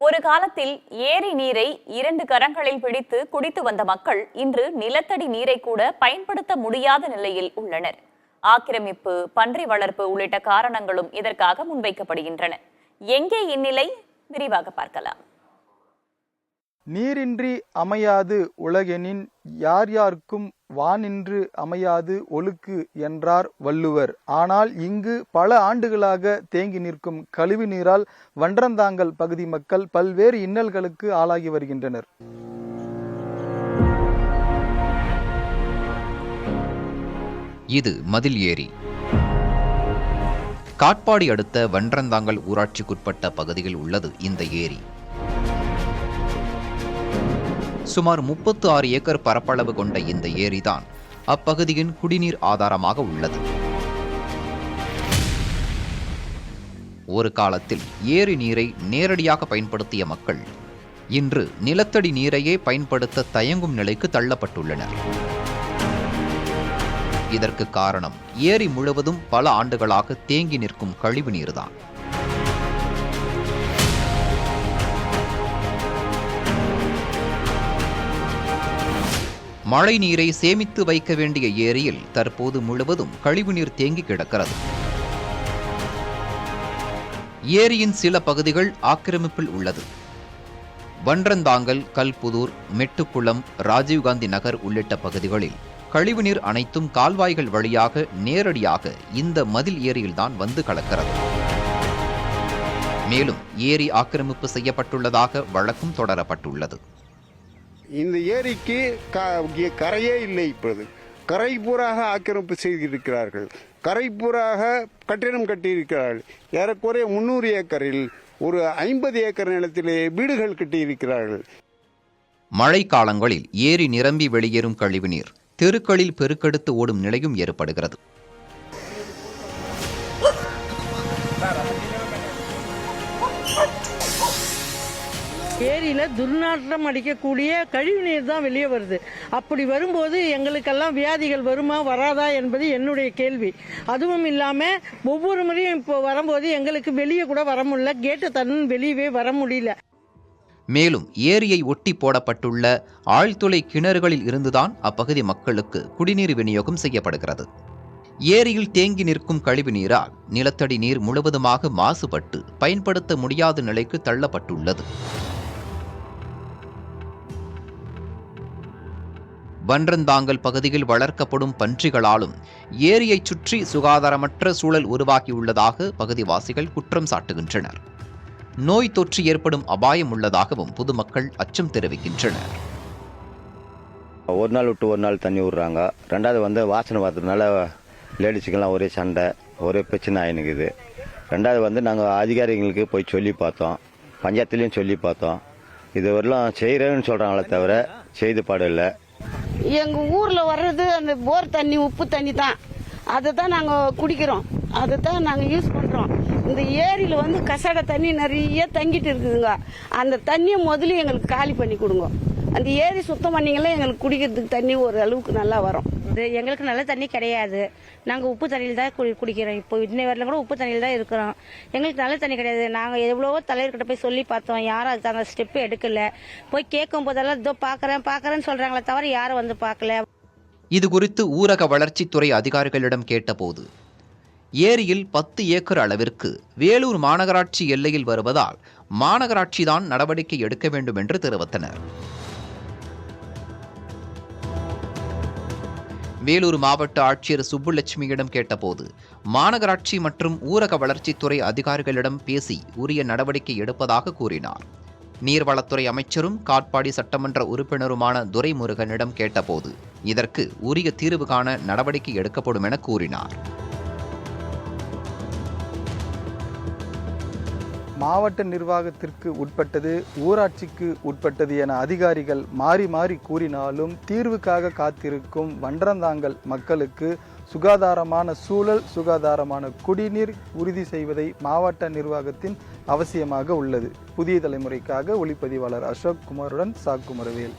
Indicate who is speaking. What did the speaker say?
Speaker 1: ஒரு காலத்தில் ஏரி நீரை 2 கரங்களில் பிடித்து குடித்து வந்த மக்கள் இன்று நிலத்தடி நீரை கூட பயன்படுத்த முடியாத நிலையில் உள்ளனர். ஆக்கிரமிப்பு, பன்றி வளர்ப்பு உள்ளிட்ட காரணங்களும் இதற்காக முன்வைக்கப்படுகின்றன. எங்கே இந்நிலை? விரிவாக பார்க்கலாம்.
Speaker 2: நீரின்றி அமையாது உலகெனின் யார் யாருக்கும் வானின்று அமையாது ஒழுக்கு என்றார் வள்ளுவர். ஆனால் இங்கு பல ஆண்டுகளாக தேங்கி நிற்கும் கழிவு நீரால் வன்றந்தாங்கல் பகுதி மக்கள் பல்வேறு இன்னல்களுக்கு ஆளாகி வருகின்றனர்.
Speaker 3: இது மதில் ஏரி. காட்பாடி அடுத்த வன்றந்தாங்கல் ஊராட்சிக்குட்பட்ட பகுதியில் உள்ளது இந்த ஏரி. சுமார் 36 ஏக்கர் பரப்பளவு கொண்ட இந்த ஏரிதான் அப்பகுதியின் குடிநீர் ஆதாரமாக உள்ளது. ஒரு காலத்தில் ஏரி நீரை நேரடியாக பயன்படுத்திய மக்கள் இன்று நிலத்தடி நீரையே பயன்படுத்த தயங்கும் நிலைக்கு தள்ளப்பட்டுள்ளனர். இதற்கு காரணம் ஏரி முழுவதும் பல ஆண்டுகளாக தேங்கி நிற்கும் கழிவு நீர்தான். மழை நீரை சேமித்து வைக்க வேண்டிய ஏரியில் தற்போது முழுவதும் கழிவுநீர் தேங்கி கிடக்கிறது. ஏரியின் சில பகுதிகள் ஆக்கிரமிப்பில் உள்ளது. வன்றந்தாங்கல், கல்புதூர், மெட்டுக்குளம், ராஜீவ்காந்தி நகர் உள்ளிட்ட பகுதிகளில் கழிவுநீர் அனைத்தும் கால்வாய்கள் வழியாக நேரடியாக இந்த மதில் ஏரியில்தான் வந்து கலக்கிறது. மேலும் ஏரி ஆக்கிரமிப்பு செய்யப்பட்டுள்ளதாக வழக்கும் தொடரப்பட்டுள்ளது.
Speaker 4: இந்த ஏரிக்கு கரையே இல்லை. இப்பொழுது கரை பூராக ஆக்கிரமிப்பு செய்திருக்கிறார்கள். கரை பூராக கட்டிடம் கட்டியிருக்கிறார்கள். ஏறக்குறைய 300 ஏக்கரில் ஒரு 50 ஏக்கர் நிலத்திலே வீடுகள் கட்டியிருக்கிறார்கள்.
Speaker 3: மழை காலங்களில் ஏரி நிரம்பி வெளியேறும் கழிவுநீர் தெருக்களில் பெருக்கெடுத்து ஓடும் நிலையும் ஏற்படுகிறது.
Speaker 5: ஏரியில் துர்நாற்றம் அடிக்கக்கூடிய கழிவு நீர் தான் வெளியே வருது. அப்படி வரும்போது எங்களுக்கெல்லாம் வியாதிகள் வருமா வராதா என்பது என்னுடைய கேள்வி. அதுவும் இல்லாமல் ஒவ்வொரு முறையும் இப்போ வரும்போது எங்களுக்கு வெளியே கூட வர முடியல, கேட்டை தன்னு வெளியவே வர முடியல.
Speaker 3: மேலும் ஏரியை ஒட்டி போடப்பட்டுள்ள ஆழ்துளை கிணறுகளில் இருந்துதான் அப்பகுதி மக்களுக்கு குடிநீர் விநியோகம் செய்யப்படுகிறது. ஏரியில் தேங்கி நிற்கும் கழிவு நீரால் நிலத்தடி நீர் முழுவதுமாக மாசுபட்டு பயன்படுத்த முடியாத நிலைக்கு தள்ளப்பட்டுள்ளது. வன்றந்தாங்கல் பகுதியில் வளர்க்கப்படும் பன்றிகளாலும் ஏரியை சுற்றி சுகாதாரமற்ற சூழல் உருவாகியுள்ளதாக பகுதிவாசிகள் குற்றம் சாட்டுகின்றனர். நோய் தொற்று ஏற்படும் அபாயம் உள்ளதாகவும் பொதுமக்கள் அச்சம் தெரிவிக்கின்றனர்.
Speaker 6: ஒரு நாள் விட்டு ஒரு நாள் தண்ணி விடுறாங்க. ரெண்டாவது வாசனை வரதுனால லேடிஸுக்கெல்லாம் ஒரே சண்டை, ஒரே பிரச்சனை ஆயினுக்குது. ரெண்டாவது நாங்கள் அதிகாரிகளுக்கு போய் சொல்லி பார்த்தோம், பஞ்சாயத்துலேயும் சொல்லி பார்த்தோம். இது வரலாம் செய்கிறேன்னு சொல்கிறாங்களே தவிர செய்து பாடு இல்லை.
Speaker 7: எங்கள் ஊரில் வர்றது அந்த போர் தண்ணி, உப்பு தண்ணி தான். அதை தான் நாங்கள் குடிக்கிறோம், அதை தான் நாங்கள் யூஸ் பண்ணுறோம். இந்த ஏரியில் கசட தண்ணி நிறைய தங்கிட்டு இருக்குதுங்க. அந்த தண்ணியை முதல்ல எங்களுக்கு காலி பண்ணி கொடுங்க. அந்த ஏரி சுத்தம் பண்ணிங்களே எங்களுக்கு குடிக்கிறதுக்கு தண்ணி ஒரு அளவுக்கு நல்லா வரும்.
Speaker 8: எங்களுக்கு நல்ல தண்ணி கிடையாது. நாங்கள் உப்பு தண்ணியில் தான் குடிக்கிறோம். இப்போ இன்னை வரல கூட உப்பு தண்ணியில் தான் இருக்கிறோம். எங்களுக்கு நல்ல தண்ணி கிடையாது. நாங்கள் எவ்வளவோ தலைவர்கிட்ட போய் சொல்லி பார்த்தோம், யாரும் அதுக்கு அந்த ஸ்டெப்பு எடுக்கல. போய் கேட்கும் போதெல்லாம் இதோ பார்க்குறேன்னு சொல்கிறாங்களே தவிர யாரும் வந்து பார்க்கல.
Speaker 3: இது குறித்து ஊரக வளர்ச்சித்துறை அதிகாரிகளிடம் கேட்டபோது ஏரியில் 10 ஏக்கர் அளவிற்கு வேலூர் மாநகராட்சி எல்லையில் வருவதால் மாநகராட்சி தான் நடவடிக்கை எடுக்க வேண்டும் என்று தெரிவித்தனர். வேலூர் மாவட்ட ஆட்சியர் சுப்புலட்சுமியிடம் கேட்டபோது மாநகராட்சி மற்றும் ஊரக வளர்ச்சித்துறை அதிகாரிகளிடம் பேசி உரிய நடவடிக்கை எடுப்பதாக கூறினார். நீர்வளத்துறை அமைச்சரும் காட்பாடி சட்டமன்ற உறுப்பினருமான துரைமுருகனிடம் கேட்டபோது இதற்கு உரிய தீர்வு காண நடவடிக்கை எடுக்கப்படும் என கூறினார்.
Speaker 2: மாவட்ட நிர்வாகத்திற்கு உட்பட்டது, ஊராட்சிக்கு உட்பட்டது என அதிகாரிகள் மாறி மாறி கூறினாலும் தீர்வுக்காக காத்திருக்கும் வன்றந்தாங்கல் மக்களுக்கு சுகாதாரமான சூழல், சுகாதாரமான குடிநீர் உறுதி செய்வதை மாவட்ட நிர்வாகத்தின் அவசியமாக உள்ளது. புதிய தலைமுறைக்காக ஒளிப்பதிவாளர் அசோக் குமாருடன் சாக்குமரவேல்.